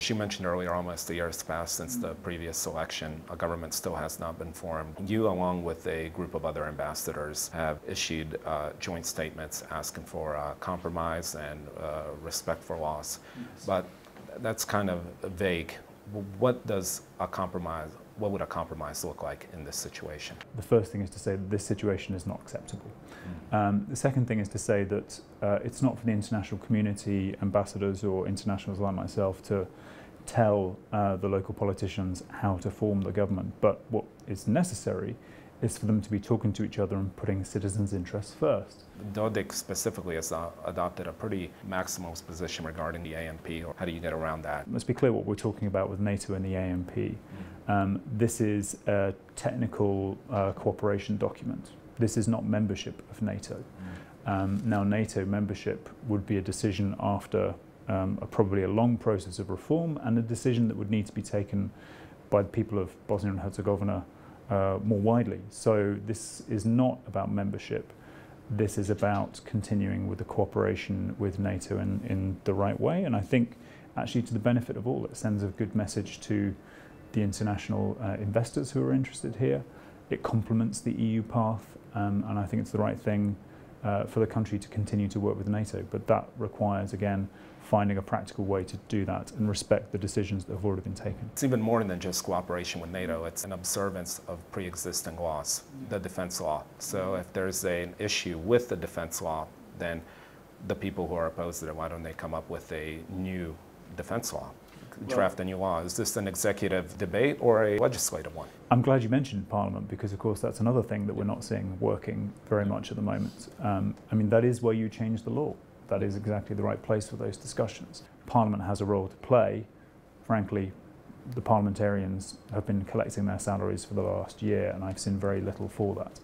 She mentioned earlier almost a year has passed since the previous election. A government still has not been formed. You, along with a group of other ambassadors, have issued joint statements asking for compromise and respect for laws. Yes. But that's kind of vague. What would a compromise look like in this situation? The first thing is to say that this situation is not acceptable. The second thing is to say that it's not for the international community, ambassadors or internationals like myself to tell the local politicians how to form the government, but what is necessary is for them to be talking to each other and putting citizens' interests first. Dodik specifically has adopted a pretty maximalist position regarding the ANP. How do you get around that? Let's be clear what we're talking about with NATO and the ANP. This is a technical cooperation document. This is not membership of NATO. Now, NATO membership would be a decision after probably a long process of reform, and a decision that would need to be taken by the people of Bosnia and Herzegovina more widely. So this is not about membership. This is about continuing with the cooperation with NATO in the right way, and I think actually to the benefit of all. It sends a good message to the international investors who are interested here. It complements the EU path, and I think it's the right thing for the country to continue to work with NATO, but that requires, again, finding a practical way to do that and respect the decisions that have already been taken. It's even more than just cooperation with NATO. It's an observance of pre-existing laws, the defense law. So if there's an issue with the defense law, then the people who are opposed to it, why don't they come up with a new defense law? Draft a new law. Is this an executive debate or a legislative one? I'm glad you mentioned Parliament, because of course that's another thing that we're not seeing working very much at the moment. I mean, that is where you change the law. That is exactly the right place for those discussions. Parliament has a role to play. Frankly, the parliamentarians have been collecting their salaries for the last year, and I've seen very little for that.